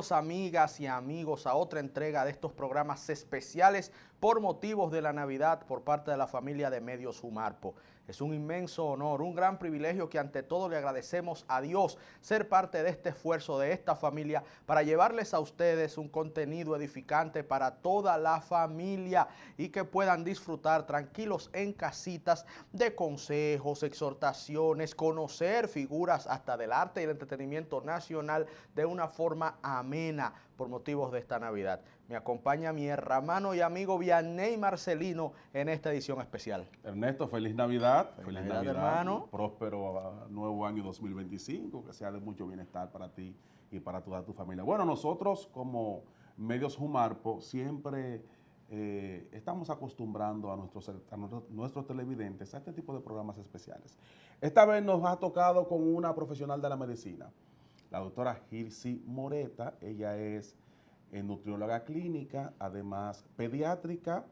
Bienvenidos amigas y amigos a otra entrega de estos programas especiales por motivos de la Navidad por parte de la familia de Medios Jumarpo. Es un inmenso honor, un gran privilegio que ante todo le agradecemos a Dios ser parte de este esfuerzo de esta familia para llevarles a ustedes un contenido edificante para toda la familia y que puedan disfrutar tranquilos en casitas de consejos, exhortaciones, conocer figuras hasta del arte y el entretenimiento nacional de una forma amena por motivos de esta Navidad. Me acompaña mi hermano y amigo Vianney Marcelino en esta edición especial. Ernesto, feliz Navidad. Feliz Navidad, hermano. Próspero nuevo año 2025, que sea de mucho bienestar para ti y para toda tu familia. Bueno, nosotros como Medios Jumarpo siempre estamos acostumbrando a nuestros televidentes a este tipo de programas especiales. Esta vez nos ha tocado con una profesional de la medicina, la doctora Hilsi Moreta. Ella es nutrióloga clínica, además pediátrica.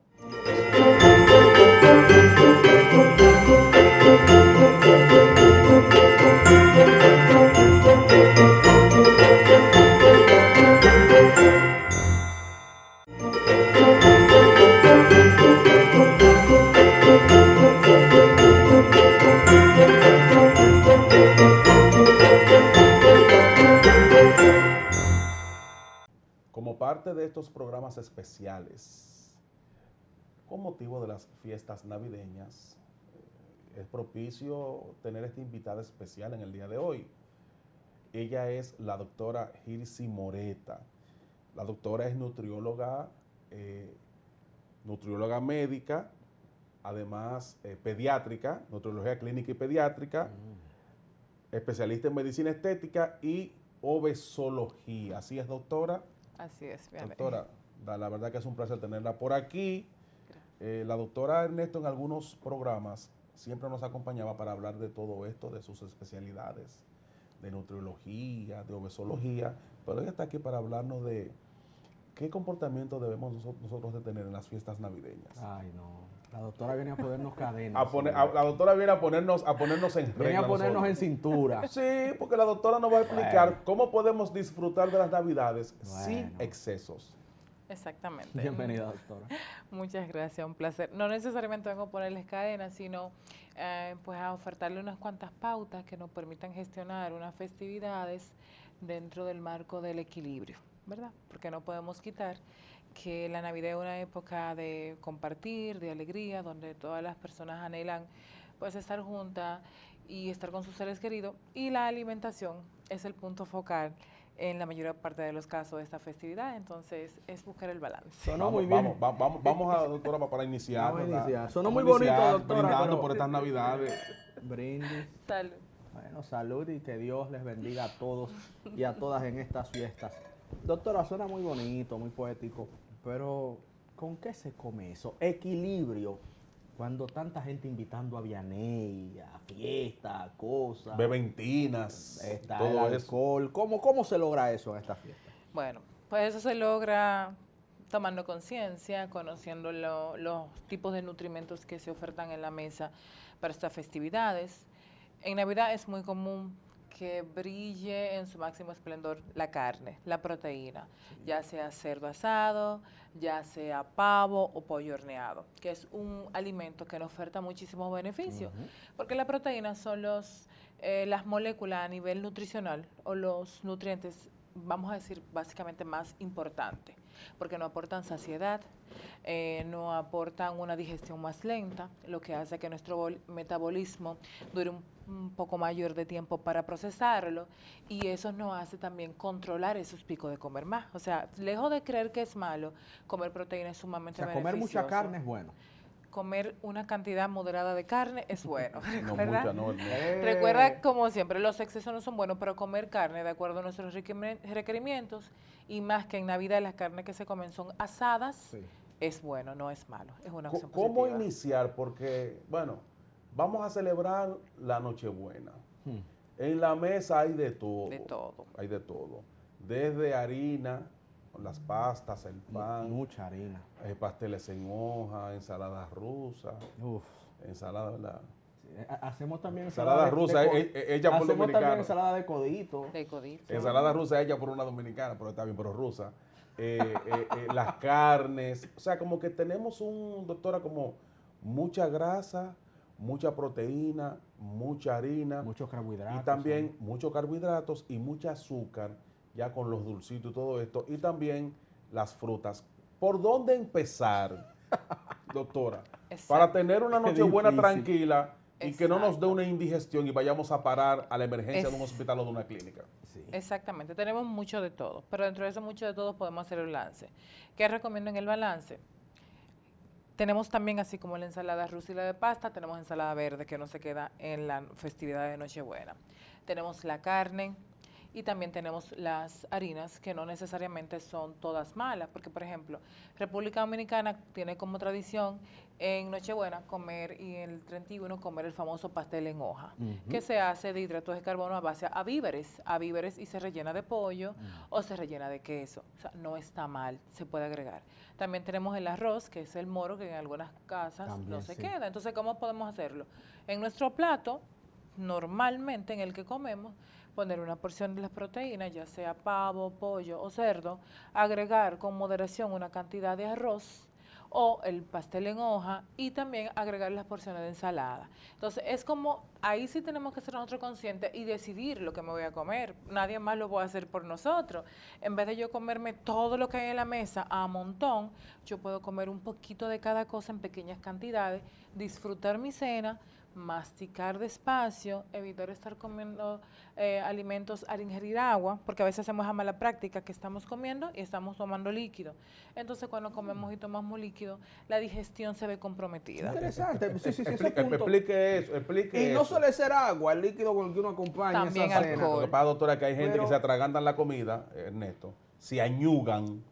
Como parte de estos programas especiales, con motivo de las fiestas navideñas, es propicio tener esta invitada especial en el día de hoy. Ella es la doctora Hilsi Moreta. La doctora es nutrióloga médica, además pediátrica, nutriología clínica y pediátrica, especialista en medicina estética y obesología. ¿Así es, doctora? Así es, bien. Doctora, la verdad que es un placer tenerla por aquí. La doctora Ernesto en algunos programas siempre nos acompañaba para hablar de todo esto, de sus especialidades, de nutriología, de obesología, pero ella está aquí para hablarnos de qué comportamiento debemos nosotros de tener en las fiestas navideñas. Ay, no. La doctora viene a ponernos cadenas. La doctora viene a ponernos en regla. Viene a ponernos en cintura. Sí, porque la doctora nos va a explicar cómo podemos disfrutar de las navidades sin excesos. Exactamente. Bienvenida, doctora. Muchas gracias, un placer. No necesariamente vengo a ponerles cadenas, sino pues a ofertarle unas cuantas pautas que nos permitan gestionar unas festividades dentro del marco del equilibrio, ¿verdad? Porque no podemos quitar que la Navidad es una época de compartir, de alegría, donde todas las personas anhelan pues estar juntas y estar con sus seres queridos, y la alimentación es el punto focal en la mayor parte de los casos de esta festividad. Entonces es buscar el balance. Sonó muy bien. Vamos a doctora para iniciar. Vamos a iniciar. Sonó muy bonito, doctora. Brindando por estas navidades. Brindis. Salud. Bueno, salud y que Dios les bendiga a todos y a todas en estas fiestas. Doctora, suena muy bonito, muy poético, pero ¿con qué se come eso? Equilibrio. Cuando tanta gente invitando a Vianney, a fiestas, a cosas. Beventinas. Todo el alcohol. ¿Cómo se logra eso en esta fiesta? Bueno, pues eso se logra tomando conciencia, conociendo los tipos de nutrimentos que se ofertan en la mesa para estas festividades. En Navidad es muy común que brille en su máximo esplendor la carne, la proteína, ya sea cerdo asado, ya sea pavo o pollo horneado, que es un alimento que nos oferta muchísimos beneficios, porque las proteínas son las moléculas a nivel nutricional o los nutrientes, vamos a decir, básicamente más importantes, porque nos aportan saciedad, nos aportan una digestión más lenta, lo que hace que nuestro metabolismo dure un poco mayor de tiempo para procesarlo, y eso nos hace también controlar esos picos de comer más. O sea, lejos de creer que es malo, comer proteína es sumamente beneficioso. Comer mucha carne es bueno. Comer una cantidad moderada de carne es bueno. No. Recuerda, como siempre, los excesos no son buenos, pero comer carne de acuerdo a nuestros requerimientos, y más que en Navidad las carnes que se comen son asadas, es bueno, no es malo, es una opción positiva. ¿Cómo iniciar? Porque, bueno, vamos a celebrar la Nochebuena. En la mesa hay de todo. De todo. Hay de todo. Desde harina, las pastas, el pan. Mucha harina. Pasteles en hoja, ensaladas rusas. Ensalada, ¿verdad? Hacemos también Ensalada rusa hecha por hacemos también dominicanos. ensalada de codito. De codito. Ensalada rusa hecha por una dominicana, pero está bien, pero rusa. Las carnes, o sea, como que tenemos doctora, como mucha grasa, mucha proteína, mucha harina. Muchos carbohidratos. Y también muchos carbohidratos y mucha azúcar, ya con los dulcitos y todo esto. Y también las frutas. ¿Por dónde empezar, doctora? Exacto. Para tener una Qué Nochebuena difícil. tranquila y que no nos dé Exacto. una indigestión y vayamos a parar a la emergencia de un hospital o de una clínica. Sí. Exactamente, tenemos mucho de todo, pero dentro de eso mucho de todo podemos hacer el balance. ¿Qué recomiendo en el balance? Tenemos también, así como la ensalada rusa y la de pasta, tenemos ensalada verde que no se queda en la festividad de Nochebuena. Tenemos la carne y también tenemos las harinas que no necesariamente son todas malas, porque por ejemplo, República Dominicana tiene como tradición en Nochebuena comer y en el 31 comer el famoso pastel en hoja, que se hace de hidratos de carbono a base a víveres y se rellena de pollo o se rellena de queso. O sea, no está mal, se puede agregar. También tenemos el arroz, que es el moro, que en algunas casas También, no se sí. queda. Entonces, ¿cómo podemos hacerlo? En nuestro plato, normalmente en el que comemos, poner una porción de las proteínas, ya sea pavo, pollo o cerdo, agregar con moderación una cantidad de arroz o el pastel en hoja y también agregar las porciones de ensalada. Entonces, es como, ahí sí tenemos que ser nosotros conscientes y decidir lo que me voy a comer. Nadie más lo puede hacer por nosotros. En vez de yo comerme todo lo que hay en la mesa a montón, yo puedo comer un poquito de cada cosa en pequeñas cantidades, disfrutar mi cena, masticar despacio, evitar estar comiendo alimentos al ingerir agua, porque a veces hacemos a mala práctica que estamos comiendo y estamos tomando líquido. Entonces, cuando comemos y tomamos líquido, la digestión se ve comprometida. Interesante. Sí, ese punto. Explique eso, explique Y no eso. suele ser agua, el líquido con el que uno acompaña También esa cena. alcohol. Lo que pasa, doctora, es que hay gente Pero- que se atragantan la comida, Ernesto, se añugan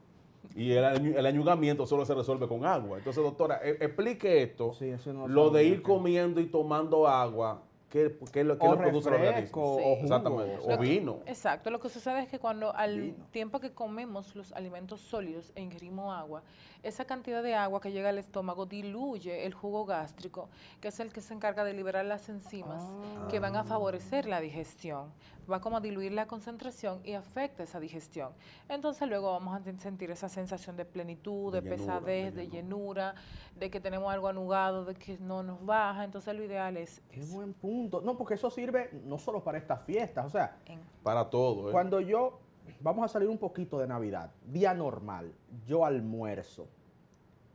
y el añugamiento solo se resuelve con agua. Entonces, doctora, explique esto, Sí, eso no lo de sabía ir que- comiendo y tomando agua, ¿qué es lo O produce el refresco, organismo? Sí. o jugo. Exactamente, o sea, o vino. Exacto, lo que sucede es que cuando al Vino. tiempo que comemos los alimentos sólidos e ingerimos agua, esa cantidad de agua que llega al estómago diluye el jugo gástrico, que es el que se encarga de liberar las enzimas que van a favorecer la digestión. Va como a diluir la concentración y afecta esa digestión. Entonces luego vamos a sentir esa sensación de plenitud, De de llenura, pesadez, de de llenura, de que tenemos algo anugado, de que no nos baja. Entonces lo ideal es Qué buen punto. No, porque eso sirve no solo para estas fiestas. O sea, Para todo, ¿eh? cuando vamos a salir un poquito de Navidad, día normal, yo almuerzo.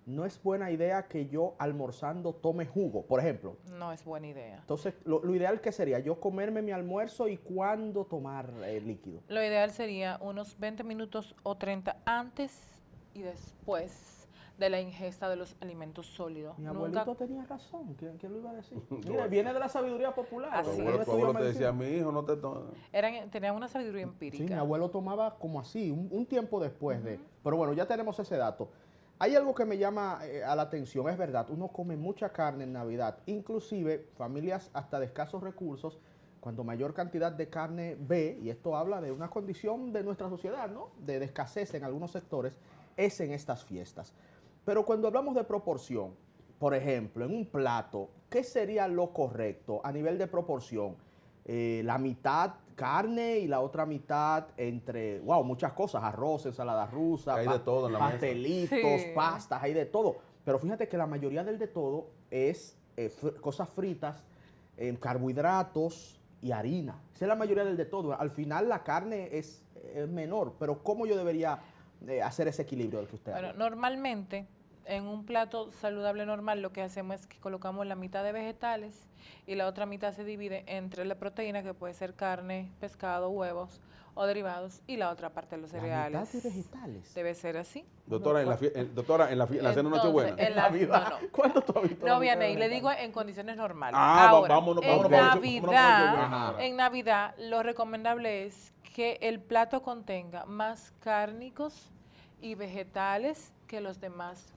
No es buena idea que yo almorzando tome jugo, por ejemplo. no es buena idea. Entonces, lo ideal que sería yo comerme mi almuerzo y cuándo tomar líquido. Lo ideal sería unos 20 minutos o 30 antes y después de la ingesta de los alimentos sólidos. Mi Nunca, abuelito tenía razón. ¿Quién lo iba a decir? Mira, viene de la sabiduría popular. Así Mi abuelo Tu abuelo te estudió decía, medicina. mi hijo, no te tomes. tenían una sabiduría Sí, mi empírica. abuelo tomaba como así, un tiempo después de... Pero bueno, ya tenemos ese dato. Hay algo que me llama a la atención, es verdad, uno come mucha carne en Navidad, inclusive familias hasta de escasos recursos, cuando mayor cantidad de carne ve, y esto habla de una condición de nuestra sociedad, ¿no? De escasez en algunos sectores, es en estas fiestas. Pero cuando hablamos de proporción, por ejemplo, en un plato, ¿qué sería lo correcto a nivel de proporción? La mitad carne y la otra mitad entre, wow, muchas cosas, arroz, ensalada rusa, Hay de todo en la mesa. pastelitos, Sí. pastas, hay de todo. Pero fíjate que la mayoría del de todo es cosas fritas, carbohidratos y harina. Esa es la mayoría del de todo. Al final la carne es menor, pero ¿cómo yo debería hacer ese equilibrio del que usted Bueno, habla? normalmente en un plato saludable normal lo que hacemos es que colocamos la mitad de vegetales y la otra mitad se divide entre la proteína, que puede ser carne, pescado, huevos o derivados, y la otra parte de los La cereales. mitad de vegetales. Debe ser así. Doctora, doctora, en la cena de Entonces, Nochebuena. en la- Navidad. no, no. ¿Cuándo tú has visto No, la mitad viene, de y le digo vegetales? en condiciones normales. Ah, Ahora, vámonos en para Navidad, Nochebuena. en Navidad lo recomendable es que el plato contenga más cárnicos y vegetales que los demás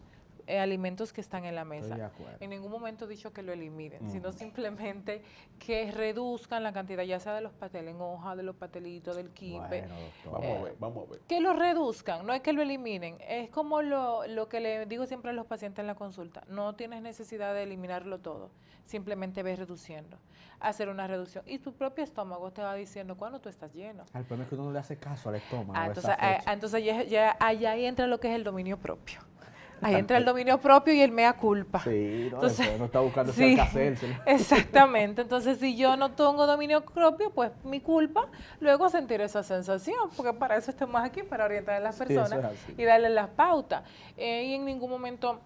alimentos que están en la mesa. Estoy de acuerdo. En ningún momento he dicho que lo eliminen, sino simplemente que reduzcan la cantidad, ya sea de los pasteles en hoja, de los pastelitos, del quipe. Bueno, doctor. Vamos a ver. Que lo reduzcan, no es que lo eliminen. Es como lo que le digo siempre a los pacientes en la consulta. No tienes necesidad de eliminarlo todo. Simplemente ves reduciendo. Hacer una reducción. Y tu propio estómago te va diciendo cuándo tú estás lleno. El problema es que uno no le hace caso al estómago. a esa Entonces, fecha. entonces ya allá entra lo que es el dominio propio. Ahí entra el dominio propio y el mea culpa. Sí, no, Entonces, después uno está buscando sí, Alka-Seltzer. exactamente. Entonces, si yo no tengo dominio propio, pues mi culpa, luego sentir esa sensación, porque para eso estamos aquí, para orientar a las Sí, personas eso es así. y darles las pautas. Y en ningún momento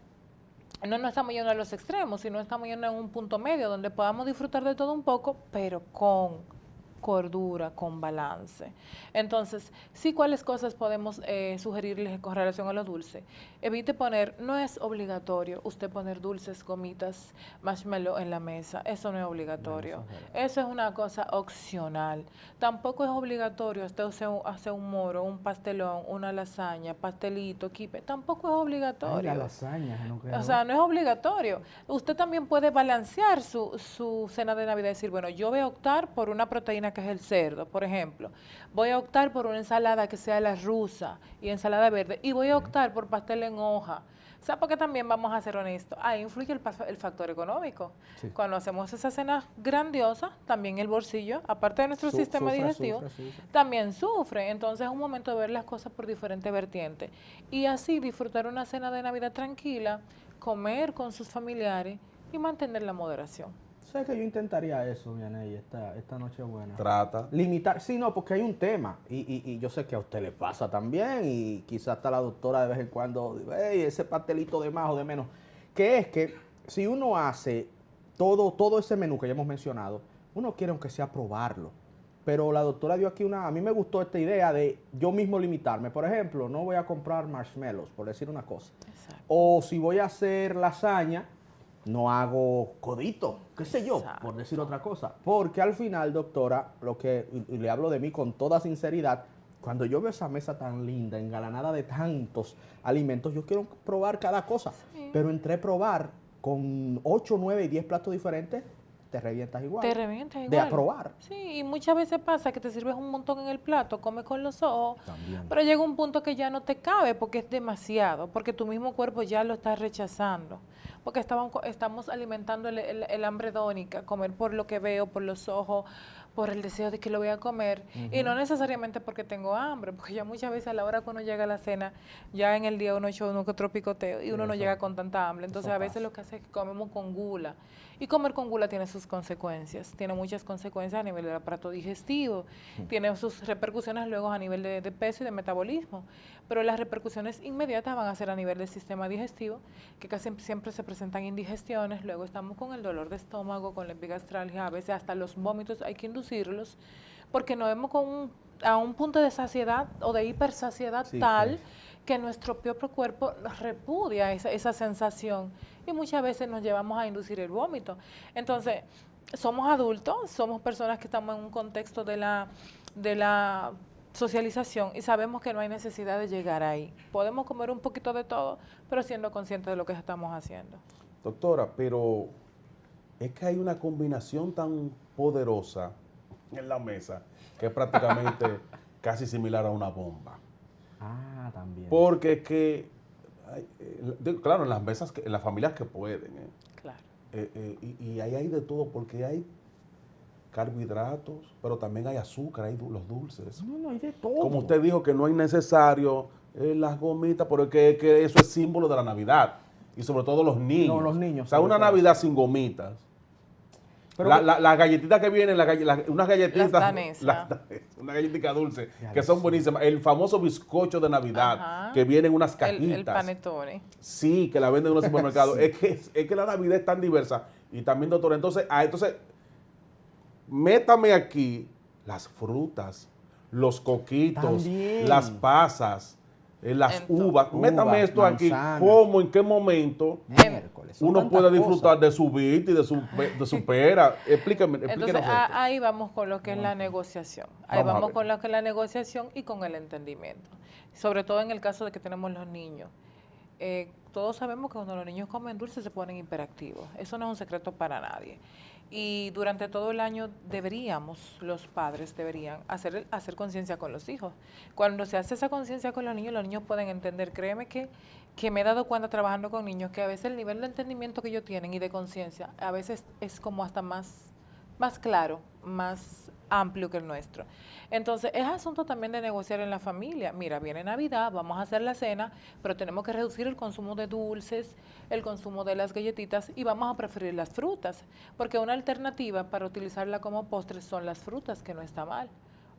no nos estamos yendo a los extremos, sino estamos yendo en un punto medio donde podamos disfrutar de todo un poco, pero con cordura, con balance. Entonces, sí, ¿cuáles cosas podemos sugerirles con relación a lo dulce? Evite poner, no es obligatorio usted poner dulces, gomitas, marshmallow en la mesa. Eso no es obligatorio. No, eso es verdad. Eso es una cosa opcional. Tampoco es obligatorio usted hacer un moro, un pastelón, una lasaña, pastelito, quipe. Tampoco es Ay, obligatorio. la lasaña, no creo. O sea, no es obligatorio. Usted también puede balancear su cena de Navidad y decir, bueno, yo voy a optar por una proteína que es el cerdo, por ejemplo. Voy a optar por una ensalada que sea la rusa y ensalada verde. Y voy a optar por pastel en hoja. O sea, porque también vamos a ser honestos, ahí influye el factor económico. Sí. Cuando hacemos esas cenas grandiosas, también el bolsillo, aparte de nuestro sistema digestivo, sufre. también sufre. Entonces es un momento de ver las cosas por diferentes vertientes. Y así disfrutar una cena de Navidad tranquila, comer con sus familiares y mantener la moderación. ¿Sabes que yo intentaría eso, Vianey, esta noche buena? Trata. Limitar, sí, no, porque hay un tema, y yo sé que a usted le pasa también, y quizás hasta la doctora de vez en cuando, hey, ese pastelito de más o de menos, que es que si uno hace todo ese menú que ya hemos mencionado, uno quiere aunque sea probarlo. Pero la doctora dio aquí a mí me gustó esta idea de yo mismo limitarme. Por ejemplo, no voy a comprar marshmallows, por decir una cosa. Exacto. O si voy a hacer lasaña, no hago codito, qué sé yo, Exacto. por decir otra cosa. Porque al final, doctora, y le hablo de mí con toda sinceridad, cuando yo veo esa mesa tan linda, engalanada de tantos alimentos, yo quiero probar cada cosa. Sí. Pero entre probar con 8, 9 y 10 platos diferentes, te revientas igual. Te revientas igual. De aprobar. Sí, y muchas veces pasa que te sirves un montón en el plato, comes con los ojos, También. pero llega un punto que ya no te cabe porque es demasiado, porque tu mismo cuerpo ya lo está rechazando. Porque estamos alimentando el hambre hedónica, comer por lo que veo, por los ojos, por el deseo de que lo voy a comer, y no necesariamente porque tengo hambre, porque ya muchas veces a la hora que uno llega a la cena, ya en el día uno ha hecho uno que otro picoteo y uno no llega con tanta hambre. Entonces a veces pasa. lo que hace es que comemos con gula. Y comer con gula tiene sus consecuencias, tiene muchas consecuencias a nivel del aparato digestivo, tiene sus repercusiones luego a nivel de peso y de metabolismo, pero las repercusiones inmediatas van a ser a nivel del sistema digestivo, que casi siempre se presentan indigestiones, luego estamos con el dolor de estómago, con la epigastralgia, a veces hasta los vómitos hay que inducirlos, porque nos vemos a un punto de saciedad o de hipersaciedad Sí, tal que nuestro propio cuerpo repudia esa sensación y muchas veces nos llevamos a inducir el vómito. Entonces, somos adultos, somos personas que estamos en un contexto de la socialización y sabemos que no hay necesidad de llegar ahí. Podemos comer un poquito de todo, pero siendo conscientes de lo que estamos haciendo. Doctora, pero es que hay una combinación tan poderosa en la mesa que es prácticamente casi similar a una bomba. Ah, también. Porque es que, claro, en las mesas, en las familias que pueden, Claro. y ahí hay de todo, porque hay carbohidratos, pero también hay azúcar, hay los dulces. No, hay de todo. Como usted dijo que no es necesario las gomitas, porque es que eso es símbolo de la Navidad. Y sobre todo los niños. No, los niños, O sea, sobre una todo. Navidad sin gomitas. Pero Las galletitas que vienen, unas galletitas. Las danesas. Una galletica dulce, Ya que lo son sé. buenísimas. El famoso bizcocho de Navidad, Ajá. que vienen en unas cajitas. El panetone. Sí, que la venden en los supermercados. Sí. Es que la Navidad es tan diversa. Y también, doctor, entonces, métame aquí las frutas, los coquitos, También. las pasas, las Entonces, uvas. Métame uvas, esto aquí. manzanas. ¿Cómo, en qué momento Miércoles, son uno tantas puede disfrutar cosas. de su bit y de su pera? Explíquenos Entonces, esto. ahí vamos con lo que es la negociación. Ahí Vamos a vamos ver. con lo que es la negociación y con el entendimiento. Sobre todo en el caso de que tenemos los niños. todos sabemos que cuando los niños comen dulce se ponen hiperactivos. Eso no es un secreto para nadie. Y durante todo el año los padres deberían hacer conciencia con los hijos. Cuando se hace esa conciencia con los niños pueden entender. Créeme que me he dado cuenta trabajando con niños que a veces el nivel de entendimiento que ellos tienen y de conciencia a veces es como hasta más claro, más amplio que el nuestro. Entonces, es asunto también de negociar en la familia. Mira, viene Navidad, vamos a hacer la cena, pero tenemos que reducir el consumo de dulces, el consumo de las galletitas y vamos a preferir las frutas, porque una alternativa para utilizarla como postre son las frutas, que no está mal.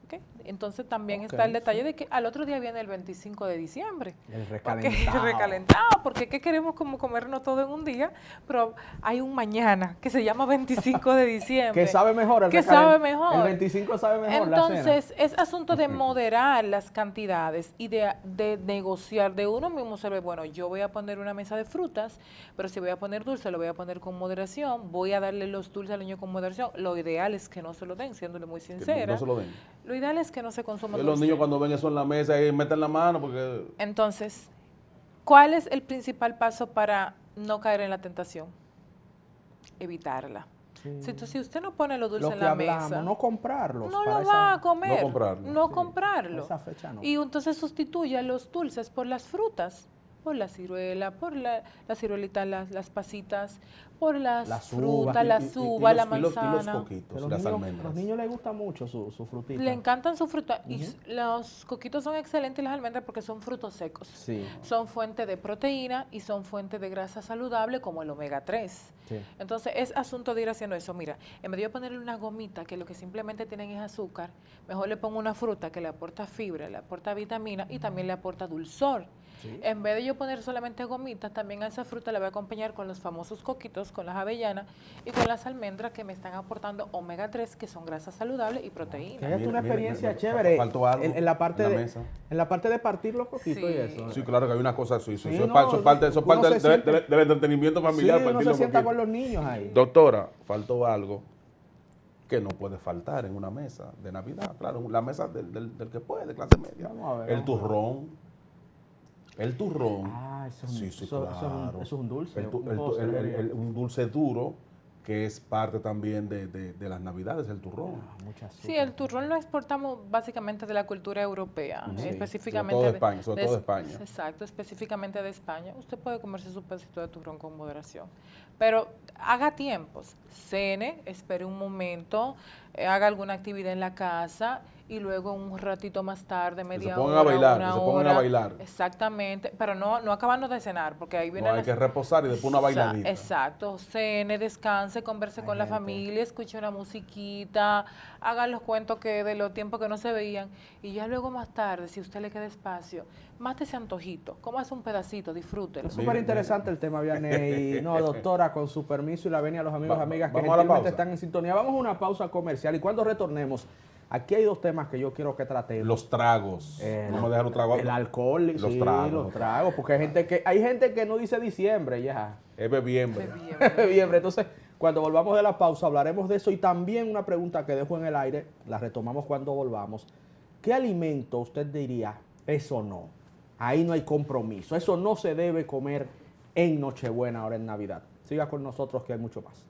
¿Okay? Entonces también está el detalle de que al otro día viene el 25 de diciembre. El recalentado. El recalentado, porque ¿qué queremos como comernos todo en un día? Pero hay un mañana que se llama 25 de diciembre. Que sabe mejor. Que sabe mejor. El 25 sabe mejor Entonces, la cena. es asunto de moderar las cantidades y de negociar. De uno mismo se ve, bueno, yo voy a poner una mesa de frutas, pero si voy a poner dulce, lo voy a poner con moderación. Voy a darle los dulces al niño con moderación. Lo ideal es que no se lo den, siéndole muy sincera. Que no se lo den. Lo ideal es que no se consuma dulce. Los niños cuando ven eso en la mesa y meten la mano porque... Entonces, ¿cuál es el principal paso para no caer en la tentación? Evitarla. Sí. Si usted no pone los dulces Lo en que la hablamos, mesa, no comprarlos. no para lo va a esa- comer. No comprarlo. No Sí, comprarlo. esa fecha no. Y entonces sustituya los dulces por las frutas, por la ciruela, por la ciruelita, las pasitas, por las Las frutas, uvas. las uvas, la y los manzana. coquitos, Que las los almendras. niños les gusta mucho su frutita. Le encantan su fruta y los coquitos son excelentes y las almendras porque son frutos secos. Sí. Son fuente de proteína y son fuente de grasa saludable como el omega 3. Sí. Entonces es asunto de ir haciendo eso. Mira, en vez de yo ponerle una gomita que lo que simplemente tienen es azúcar, mejor le pongo una fruta que le aporta fibra, le aporta vitamina y también le aporta dulzor. Sí. En vez de yo poner solamente gomitas, también a esa fruta la voy a acompañar con los famosos coquitos, con las avellanas y con las almendras que me están aportando omega 3, que son grasas saludables y proteínas. Que es una Mira, experiencia mira, chévere. faltó algo en la parte en la de mesa. en la parte de partir los coquitos Sí. y eso. Sí, claro que hay una cosa así. Sí, Eso es no, parte uno se siente- del entretenimiento familiar. Sí, uno partir se los sienta coquitos. con los niños ahí. Doctora, faltó algo que no puede faltar en una mesa de Navidad. Claro, la mesa del que puede, de clase media. Vamos a ver, El vamos a ver. turrón. El turrón. Ah, eso es un- Sí, sí, eso- eso es un- claro. eso es un dulce, El tu- un el tu- postre, el- diría. un dulce duro que es parte también de las Navidades, el turrón. Mucha azúcar. Sí, el turrón lo exportamos básicamente de la cultura europea, Sí, específicamente sobre todo de España, sobre todo de España. Exacto, específicamente de España. Usted puede comerse su pedacito de turrón con moderación, pero haga tiempos, cene, espere un momento, haga alguna actividad en la casa y luego un ratito más tarde, media pongan hora, a bailar, una que se pongan a hora. bailar. Exactamente, pero no acabando de cenar, porque ahí No viene hay que reposar y después una bailadita. Exacto, cene, descanse, converse con la familia, escuche una musiquita, hagan los cuentos que de los tiempos que no se veían y ya luego más tarde, si a usted le queda espacio, mate ese antojito, cómase un pedacito, disfrútelo. Es súper interesante el tema, Vianney. No, doctora, con su permiso y la venia a los amigos y amigas que vamos a la gentilmente pausa. están en sintonía. Vamos a una pausa comercial y cuando retornemos, aquí hay dos temas que yo quiero que tratemos. Los tragos. No me dejan los tragos. El alcohol, Los sí, tragos. los tragos, porque hay gente que no dice diciembre ya. Es bebiembre. Bien, entonces, cuando volvamos de la pausa hablaremos de eso y también una pregunta que dejo en el aire, la retomamos cuando volvamos. ¿Qué alimento usted diría, eso no? Ahí no hay compromiso, eso no se debe comer en Nochebuena, ahora en Navidad. Siga con nosotros que hay mucho más.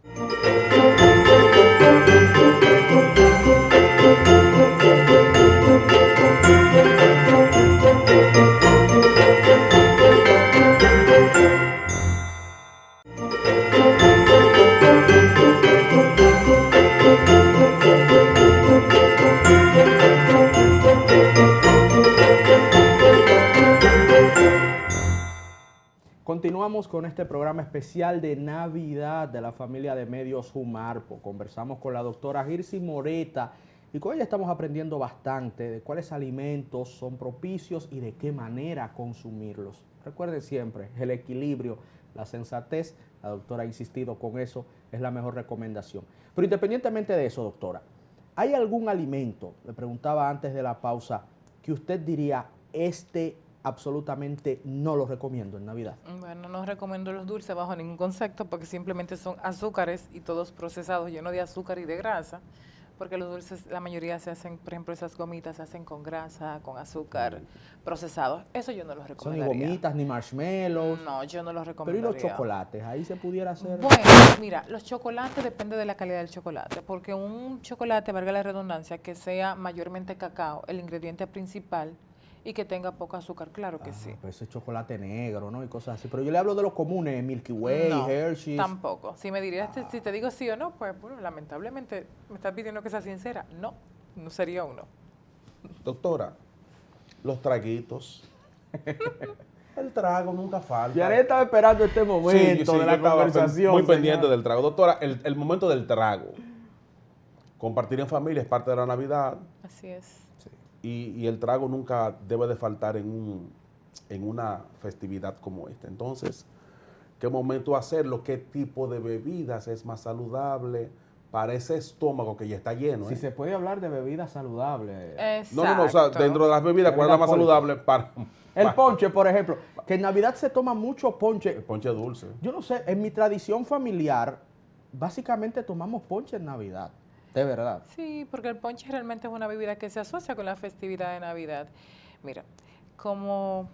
Continuamos con este programa especial de Navidad de la familia de Medios Jumarpo. Conversamos con la doctora Girsi Moreta y con ella estamos aprendiendo bastante de cuáles alimentos son propicios y de qué manera consumirlos. Recuerden siempre, el equilibrio, la sensatez, la doctora ha insistido con eso, es la mejor recomendación. Pero independientemente de eso, doctora, ¿hay algún alimento, le preguntaba antes de la pausa, que usted diría, absolutamente no lo recomiendo en Navidad? Bueno, no recomiendo los dulces bajo ningún concepto porque simplemente son azúcares y todos procesados, llenos de azúcar y de grasa. porque los dulces, la mayoría se hacen, por ejemplo, esas gomitas se hacen con grasa, con azúcar procesado. Eso yo no los Son ni recomendaría. gomitas, ni marshmallows. No, yo no los Pero ¿y recomendaría. los chocolates? Ahí se pudiera hacer. Bueno, mira, los chocolates depende de la calidad del chocolate, porque un chocolate, valga la redundancia, que sea mayormente cacao, el ingrediente principal, y que tenga poco azúcar, claro que sí. Pues ese chocolate negro, ¿no? Y cosas así. Pero yo le hablo de los comunes, Milky Way, No, Hershey's. tampoco. Si me dirías, si te digo sí o no, pues bueno, lamentablemente me estás pidiendo que sea sincera. No, no sería uno. Doctora, los traguitos. El trago nunca falta. Yaret estaba esperando este momento de yo la estaba conversación. muy pendiente señor. del trago. Doctora, el momento del trago. Compartir en familia es parte de la Navidad Así es. y el trago nunca debe de faltar en una festividad como esta. Entonces, ¿qué momento hacerlo? ¿Qué tipo de bebidas es más saludable para ese estómago que ya está lleno? Si se puede hablar de bebidas saludables. No, o sea, Exacto. dentro de las bebidas, ¿cuál es la más Bebida saludable para El ponche, por ejemplo. Que en Navidad se toma mucho el ponche. ponche dulce? Yo no sé, en mi tradición familiar, básicamente tomamos ponche en Navidad. De verdad. Sí, porque el ponche realmente es una bebida que se asocia con la festividad de Navidad. Mira, como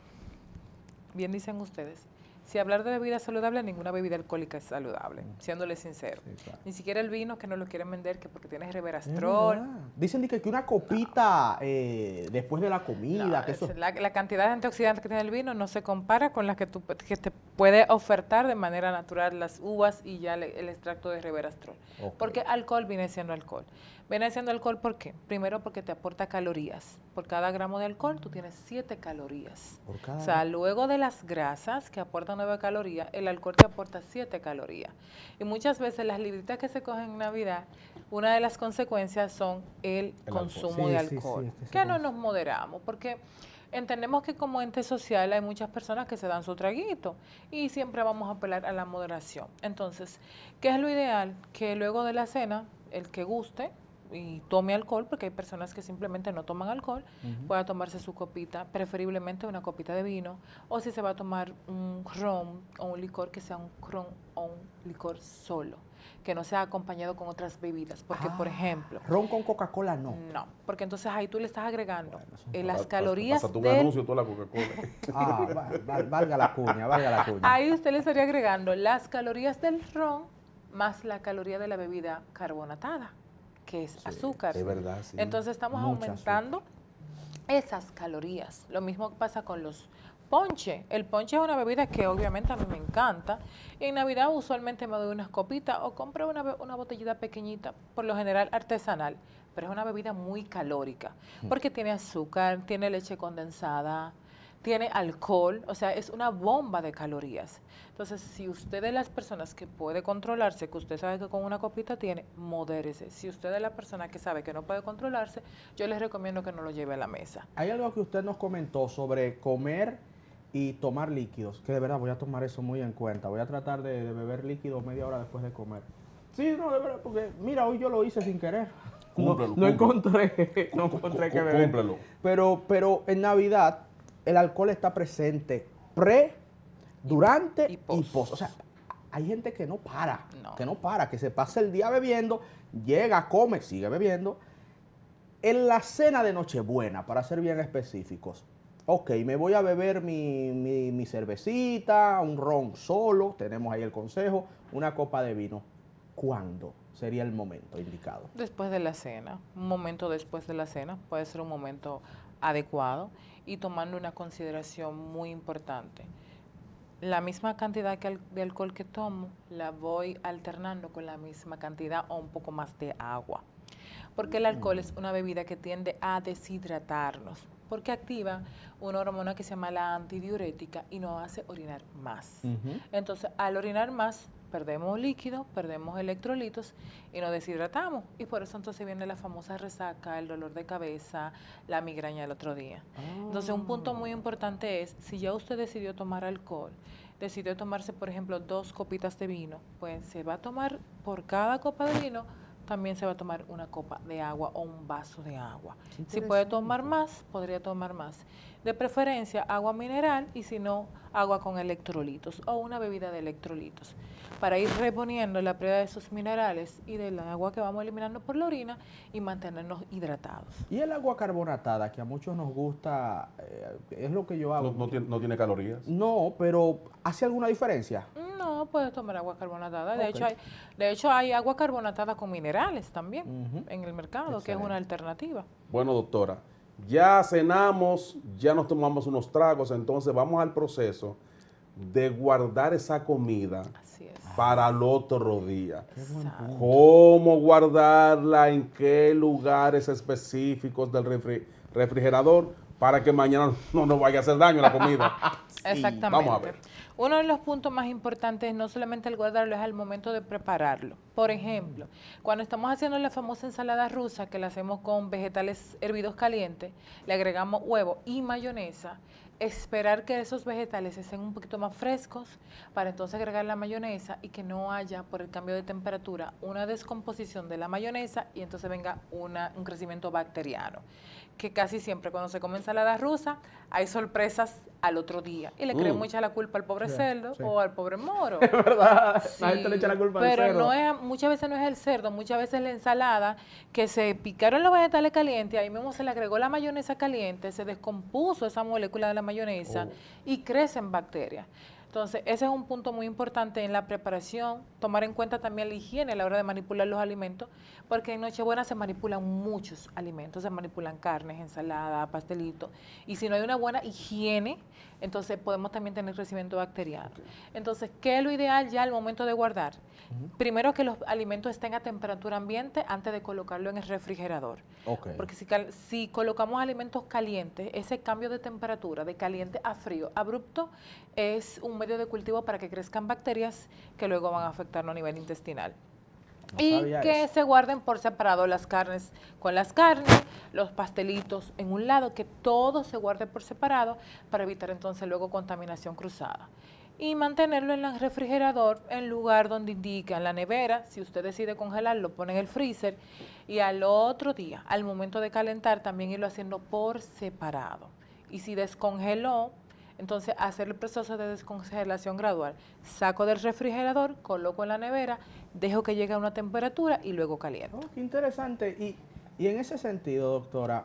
bien dicen ustedes, si hablar de bebida saludable, ninguna bebida alcohólica es saludable, siéndole sincero. Sí, claro. Ni siquiera el vino, que no lo quieren vender, que porque tiene Es resveratrol. verdad. Dicen que una copita después de la comida, No, que eso la cantidad de antioxidantes que tiene el vino no se compara con las que te puede ofertar de manera natural las uvas y ya el extracto de resveratrol. Ok. Porque alcohol viene siendo alcohol. Viene siendo alcohol, ¿por qué? Primero porque te aporta calorías. Por cada gramo de alcohol tú tienes 7 calorías. Por cada- O sea, luego de las grasas que aportan 9 calorías, el alcohol te aporta 7 calorías. Y muchas veces las libritas que se cogen en Navidad, una de las consecuencias son el alcohol. consumo Sí, de sí, sí, alcohol. es que se Que no consume. nos moderamos, porque entendemos que como ente social hay muchas personas que se dan su traguito y siempre vamos a apelar a la moderación. Entonces, ¿qué es lo ideal? Que luego de la cena, el que guste y tome alcohol, porque hay personas que simplemente no toman alcohol, pueda tomarse su copita, preferiblemente una copita de vino, o si se va a tomar un ron o un licor, que sea un ron o un licor solo, que no sea acompañado con otras bebidas, porque por ejemplo, Ron con Coca-Cola no. no, porque entonces ahí tú le estás agregando Bueno, eso las calorías Pásate un del... anuncio toda la Coca-Cola. Valga la cuña, valga la cuña. Ahí usted le estaría agregando las calorías del ron más la caloría de la bebida carbonatada, que es azúcar. es verdad, sí. Entonces estamos Mucha aumentando esas calorías. Lo mismo pasa con los ponche. El ponche es una bebida que obviamente a mí me encanta. En Navidad usualmente me doy unas copitas o compro una botellita pequeñita, por lo general artesanal, pero es una bebida muy calórica, porque tiene azúcar, tiene leche condensada, tiene alcohol, o sea, es una bomba de calorías. Entonces, si usted es de las personas que puede controlarse, que usted sabe que con una copita tiene, modérese. Si usted es la persona que sabe que no puede controlarse, yo les recomiendo que no lo lleve a la mesa. Hay algo que usted nos comentó sobre comer y tomar líquidos, que de verdad voy a tomar eso muy en cuenta. Voy a tratar de beber líquidos media hora después de comer. Sí, no, de verdad, porque mira, hoy yo lo hice sin querer. Cúmplelo, No cúmplelo. encontré que beber. Cúmplelo. Pero en Navidad el alcohol está presente pre, durante y y pos. post. O sea, hay gente que no para, No. que se pasa el día bebiendo, llega, come, sigue bebiendo. En la cena de Nochebuena, para ser bien específicos, ok, me voy a beber mi cervecita, un ron solo, tenemos ahí el consejo, una copa de vino. ¿Cuándo sería el momento indicado? Después de la cena, un momento después de la cena, puede ser un momento adecuado y tomando una consideración muy importante. La misma cantidad de alcohol que tomo, la voy alternando con la misma cantidad o un poco más de agua. Porque el alcohol es una bebida que tiende a deshidratarnos, porque activa una hormona que se llama la antidiurética y nos hace orinar más. Entonces, al orinar más, perdemos líquido, perdemos electrolitos y nos deshidratamos. Y por eso entonces viene la famosa resaca, el dolor de cabeza, la migraña del otro día. Entonces, un punto muy importante es, si ya usted decidió tomar alcohol, decidió tomarse, por ejemplo, 2 copitas de vino, pues se va a tomar por cada copa de vino también se va a tomar una copa de agua o un vaso de agua. Si puede tomar más, podría tomar más. De preferencia, agua mineral y si no, agua con electrolitos o una bebida de electrolitos, para ir reponiendo la pérdida de esos minerales y del agua que vamos eliminando por la orina y mantenernos hidratados. Y el agua carbonatada, que a muchos nos gusta, es lo que yo hago. No tiene calorías. No, pero ¿hace alguna diferencia? No, puedes tomar agua carbonatada. Ok. De hecho, hay agua carbonatada con minerales también Ujú. en el mercado, que es Excelente. una alternativa. Bueno, doctora, ya cenamos, ya nos tomamos unos tragos, entonces vamos al proceso de guardar esa comida Así es. para el otro día. Exacto. ¿Cómo guardarla? ¿En qué lugares específicos del refrigerador para que mañana no nos vaya a hacer daño la comida? Exactamente. Vamos a ver. Uno de los puntos más importantes no solamente el guardarlo, es al momento de prepararlo. Por ejemplo, cuando estamos haciendo la famosa ensalada rusa, que la hacemos con vegetales hervidos calientes, le agregamos huevo y mayonesa, esperar que esos vegetales estén un poquito más frescos para entonces agregar la mayonesa y que no haya, por el cambio de temperatura, una descomposición de la mayonesa y entonces venga un crecimiento bacteriano. Que casi siempre cuando se come ensalada rusa hay sorpresas al otro día y le creen mucha la culpa al pobre Sí, cerdo sí. o al pobre moro. Es verdad, Sí, la gente le echa la culpa al pero cerdo. no es, muchas veces no es el cerdo, muchas veces la ensalada, que se picaron los vegetales calientes, ahí mismo se le agregó la mayonesa caliente, se descompuso esa molécula de la mayonesa y crecen bacterias. Entonces, ese es un punto muy importante en la preparación, tomar en cuenta también la higiene a la hora de manipular los alimentos, porque en Nochebuena se manipulan muchos alimentos, se manipulan carnes, ensaladas, pastelitos, y si no hay una buena higiene, entonces podemos también tener crecimiento bacteriano. Entonces, ¿qué es lo ideal ya al momento de guardar? Primero que los alimentos estén a temperatura ambiente antes de colocarlo en el refrigerador. Ok. Porque si colocamos alimentos calientes, ese cambio de temperatura, de caliente a frío abrupto, es un medio de cultivo para que crezcan bacterias que luego van a afectarnos a nivel intestinal. No Y sabía que eso. se guarden por separado las carnes con las carnes, los pastelitos en un lado, que todo se guarde por separado para evitar entonces luego contaminación cruzada. Y mantenerlo en el refrigerador en lugar donde indica, en la nevera. Si usted decide congelarlo, pone en el freezer y al otro día, al momento de calentar, también irlo haciendo por separado. Y si descongeló, entonces hacer el proceso de descongelación gradual. Saco del refrigerador, coloco en la nevera, dejo que llegue a una temperatura y luego caliento. Oh, qué interesante. Y en ese sentido, doctora,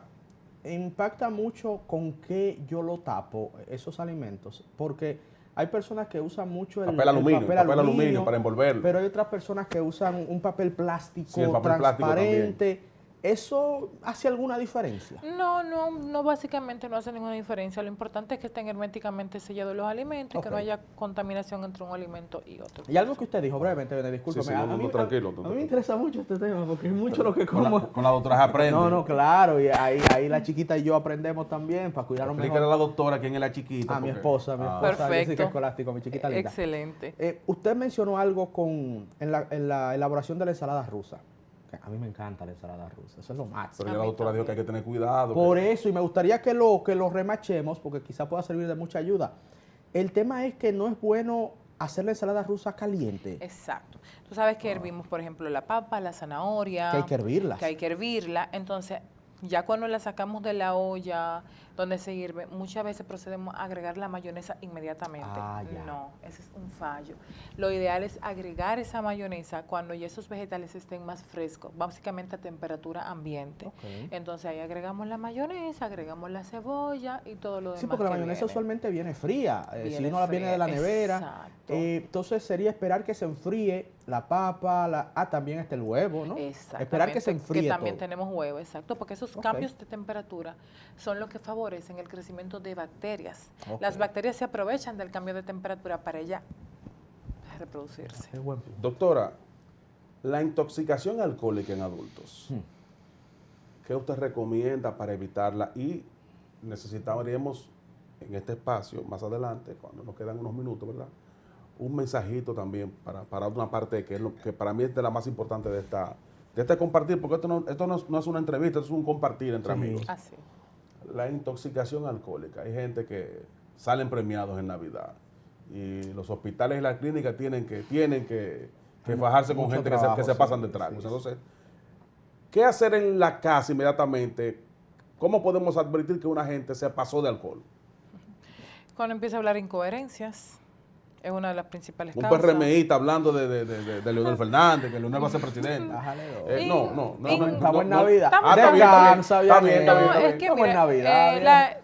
impacta mucho con qué yo lo tapo, esos alimentos, porque hay personas que usan mucho el Papel aluminio para envolverlo. pero hay otras personas que usan un papel plástico Sí, el papel plástico transparente. ¿Eso hace alguna diferencia? No, básicamente no hace ninguna diferencia. Lo importante es que estén herméticamente sellados los alimentos y que no Ok. haya contaminación entre un alimento y otro. Y algo que usted dijo brevemente, discúlpeme. Sí, sí, no, tranquilo, a mí me interesa mucho este tema porque es mucho lo que como. Con la doctora se aprende. No, claro, y ahí la chiquita y yo aprendemos también para cuidarnos Explícale a mejor. la doctora quién es la chiquita. A mi porque- esposa, Perfecto. Jessica Escolástico, mi chiquita linda. Excelente. Usted mencionó algo en la elaboración de la ensalada rusa. A mí me encanta la ensalada rusa, eso es lo máximo. Pero ya A la mí doctora dijo que hay que tener cuidado. Por que- eso, y me gustaría que lo remachemos, porque quizá pueda servir de mucha ayuda. El tema es que no es bueno hacer la ensalada rusa caliente, Exacto. Tú sabes que hervimos, por ejemplo, la papa, la zanahoria. que hay que hervirlas. Que hay que hervirla. Entonces, ya cuando la sacamos de la olla donde se hirve, muchas veces procedemos a agregar la mayonesa inmediatamente. Ah, ya. No, ese es un fallo. Lo ideal es agregar esa mayonesa cuando ya esos vegetales estén más frescos, básicamente a temperatura ambiente. Ok. Entonces ahí agregamos la mayonesa, agregamos la cebolla y todo lo demás. Sí, porque la que mayonesa viene. usualmente viene fría. Si Viene uno la viene de la fría, nevera, exacto. entonces sería esperar que se enfríe la papa, también el huevo, ¿no? Exactamente, Esperar que se enfríe que también todo. tenemos huevo, exacto, porque esos Ok. cambios de temperatura son los que favorecen el crecimiento de bacterias. Ok. Las bacterias se aprovechan del cambio de temperatura para ella reproducirse. Qué buen punto. Doctora, la intoxicación alcohólica en adultos, ¿qué usted recomienda para evitarla? Y necesitaríamos en este espacio, más adelante, cuando nos quedan unos minutos, ¿verdad? Un mensajito también para una parte que, es lo, que para mí es de la más importante de este compartir, porque esto no es una entrevista, esto es un compartir entre Sí. amigos. Así. La intoxicación alcohólica. Hay gente que salen premiados en Navidad y los hospitales y las clínicas tienen que fajarse con Mucho gente trabajo, que se sí, pasan de tragos. sí. Entonces, ¿qué hacer en la casa inmediatamente? ¿Cómo podemos advertir que una gente se pasó de alcohol? Cuando empieza a hablar incoherencias, es una de las principales Un causas. PRMista hablando de Leonel Fernández, que Leonel va a ser presidente. Bájale dos. No. Estamos en Navidad. Está bien. Es que Estamos en mira, Navidad.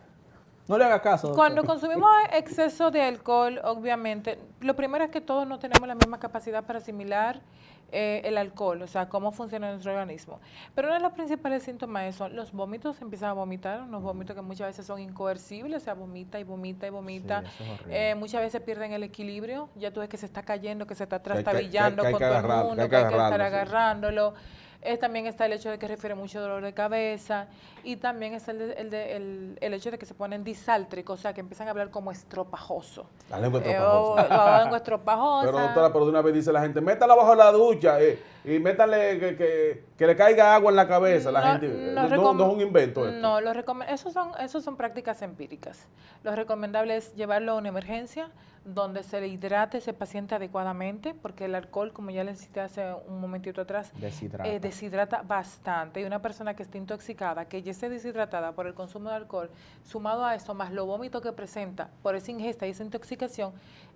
No le haga caso, doctor. cuando consumimos exceso de alcohol, obviamente, lo primero es que todos no tenemos la misma capacidad para asimilar el alcohol, o sea, cómo funciona nuestro organismo. Pero uno de los principales síntomas son los vómitos, empiezan a vomitar, unos vómitos que muchas veces son incoercibles, o sea, vomita y vomita y vomita. Sí, eso es horrible. Muchas veces pierden el equilibrio, ya tú ves que se está cayendo, que se está Que hay que trastabillando con todo el agarrarlo, mundo, que hay que que estar agarrarlo, sí. agarrándolo. También está el hecho de que refiere mucho dolor de cabeza y también está el hecho de que se ponen disáltricos, o sea, que empiezan a hablar como estropajoso. La lengua O estropajosa. la lengua estropajosa. Pero doctora, pero de una vez dice la gente, métala bajo la ducha y métale que le caiga agua en la cabeza. La gente, no es un invento esto. No, esos son prácticas empíricas. Lo recomendable es llevarlo a una emergencia donde se le hidrate a ese paciente adecuadamente, porque el alcohol, como ya les cité hace un momentito atrás, deshidrata bastante. Y una persona que esté intoxicada, que ya esté deshidratada por el consumo de alcohol, sumado a eso, más los vómitos que presenta por esa ingesta y esa intoxicación,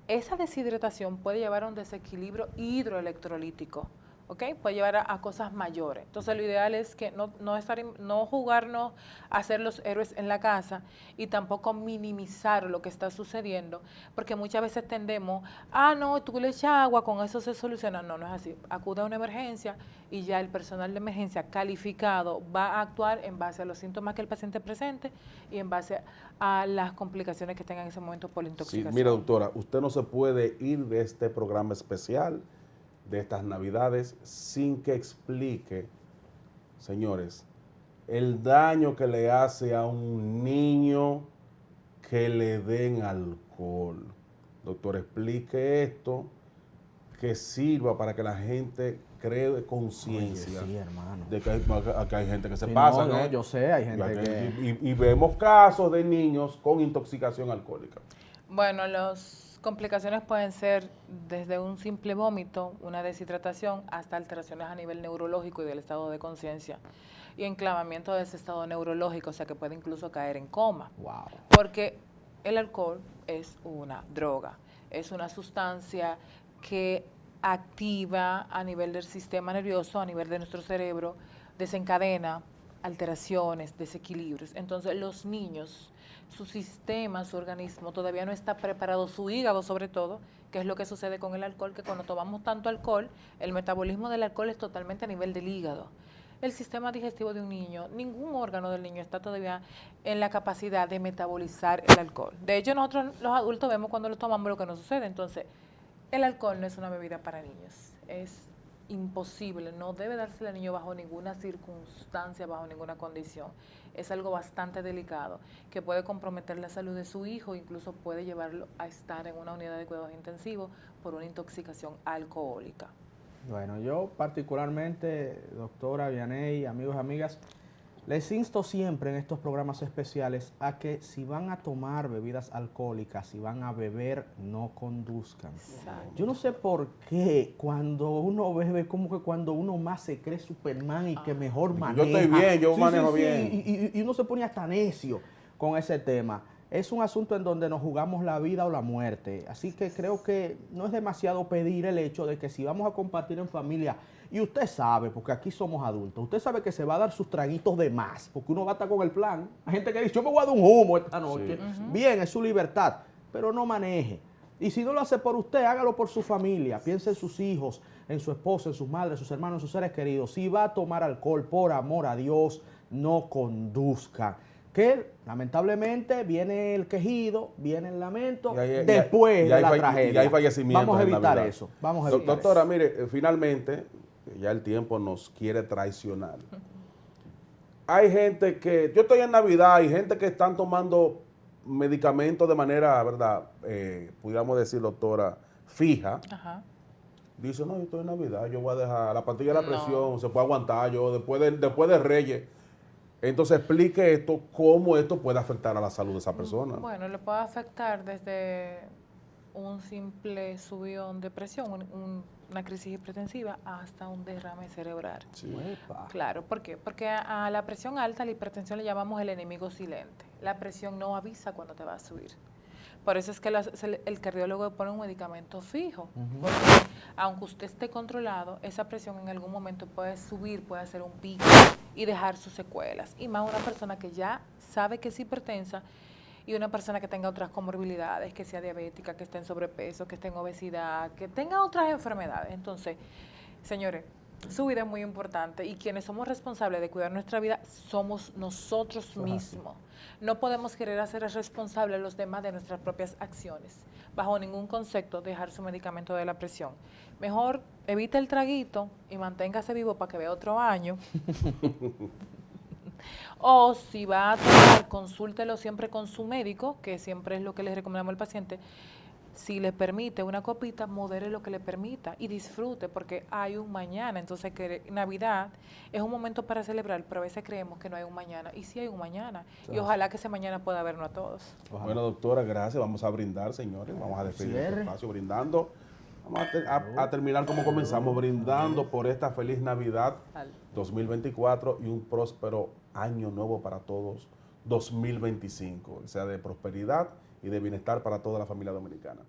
esa deshidratación puede llevar a un desequilibrio hidroelectrolítico. ¿Ok? Puede llevar a cosas mayores. Entonces, lo ideal es que no jugarnos a ser los héroes en la casa y tampoco minimizar lo que está sucediendo, porque muchas veces tendemos, no, tú le echas agua, con eso se soluciona. No, no es así. Acude a una emergencia y ya el personal de emergencia calificado va a actuar en base a los síntomas que el paciente presente y en base a las complicaciones que tenga en ese momento por la intoxicación. Sí, mira, doctora, usted no se puede ir de este programa especial de estas Navidades sin que explique, señores, el daño que le hace a un niño que le den alcohol. Doctor, explique esto, que sirva para que la gente cree conciencia. Sí, hermano. De que hay gente que se Sí, pasa. no, yo sé, hay gente que... Y vemos casos de niños con intoxicación alcohólica. Bueno, las complicaciones pueden ser desde un simple vómito, una deshidratación, hasta alteraciones a nivel neurológico y del estado de conciencia. Y enclavamiento de ese estado neurológico, o sea que puede incluso caer en coma. Wow. Porque el alcohol es una droga, es una sustancia que activa a nivel del sistema nervioso, a nivel de nuestro cerebro, desencadena alteraciones, desequilibrios. Entonces los niños, su sistema, su organismo todavía no está preparado, su hígado sobre todo, que es lo que sucede con el alcohol, que cuando tomamos tanto alcohol, el metabolismo del alcohol es totalmente a nivel del hígado. El sistema digestivo de un niño, ningún órgano del niño está todavía en la capacidad de metabolizar el alcohol. De hecho, nosotros los adultos vemos cuando lo tomamos lo que nos sucede. Entonces, el alcohol no es una bebida para niños, es imposible, no debe dársela al niño bajo ninguna circunstancia, bajo ninguna condición. Es algo bastante delicado que puede comprometer la salud de su hijo, incluso puede llevarlo a estar en una unidad de cuidados intensivos por una intoxicación alcohólica. Bueno, yo particularmente, doctora Vianey, amigos y amigas, les insto siempre en estos programas especiales a que si van a tomar bebidas alcohólicas, si van a beber, no conduzcan. Exacto. Yo no sé por qué cuando uno bebe, como que cuando uno más se cree Superman y que mejor maneja. Yo estoy bien, yo manejo bien. Y uno se pone hasta necio con ese tema. Es un asunto en donde nos jugamos la vida o la muerte. Así que creo que no es demasiado pedir el hecho de que si vamos a compartir en familia, y usted sabe, porque aquí somos adultos, usted sabe que se va a dar sus traguitos de más, porque uno va a estar con el plan. Hay gente que dice, yo me voy a dar un humo esta noche. Sí. Bien, es su libertad, pero no maneje. Y si no lo hace por usted, hágalo por su familia. Piense en sus hijos, en su esposa, en sus madres, en sus hermanos, en sus seres queridos. Si va a tomar alcohol, por amor a Dios, no conduzca. Que lamentablemente viene el quejido, viene el lamento, después de la tragedia. Y hay fallecimientos. Vamos a evitar Navidad. eso. Vamos a evitar Doctora, eso. mire, finalmente, ya el tiempo nos quiere traicionar. Hay gente que, yo estoy en Navidad, hay gente que están tomando medicamentos de manera, ¿verdad? Pudiéramos decir, doctora, fija. Ajá. Dice, no, yo estoy en Navidad, yo voy a dejar la pastilla de la presión, se puede aguantar, yo después de Reyes. Entonces explique esto, cómo esto puede afectar a la salud de esa persona. Bueno, le puede afectar desde un simple subión de presión, una crisis hipertensiva hasta un derrame cerebral. Sí. Epa. Claro, ¿por qué? Porque a la presión alta, la hipertensión le llamamos el enemigo silente. La presión no avisa cuando te va a subir. Por eso es que el cardiólogo pone un medicamento fijo. Porque aunque usted esté controlado, esa presión en algún momento puede subir, puede hacer un pico y dejar sus secuelas. Y más una persona que ya sabe que es hipertensa y una persona que tenga otras comorbilidades, que sea diabética, que esté en sobrepeso, que esté en obesidad, que tenga otras enfermedades. Entonces, señores, su vida es muy importante y quienes somos responsables de cuidar nuestra vida somos nosotros mismos. No podemos querer hacer responsables a los demás de nuestras propias acciones. Bajo ningún concepto dejar su medicamento de la presión. Mejor evite el traguito y manténgase vivo para que vea otro año. O si va a tomar, consúltelo siempre con su médico, que siempre es lo que les recomendamos al paciente. Si le permite una copita, modere lo que le permita y disfrute, porque hay un mañana. Entonces, que Navidad es un momento para celebrar, pero a veces creemos que no hay un mañana. Y sí hay un mañana. Y ojalá que ese mañana pueda vernos a todos. Ojalá. Bueno, doctora, gracias. Vamos a brindar, señores. Vamos a despedir este espacio brindando. Vamos a terminar como comenzamos, brindando por esta feliz Navidad 2024 y un próspero año nuevo para todos, 2025, que sea de prosperidad y de bienestar para toda la familia dominicana.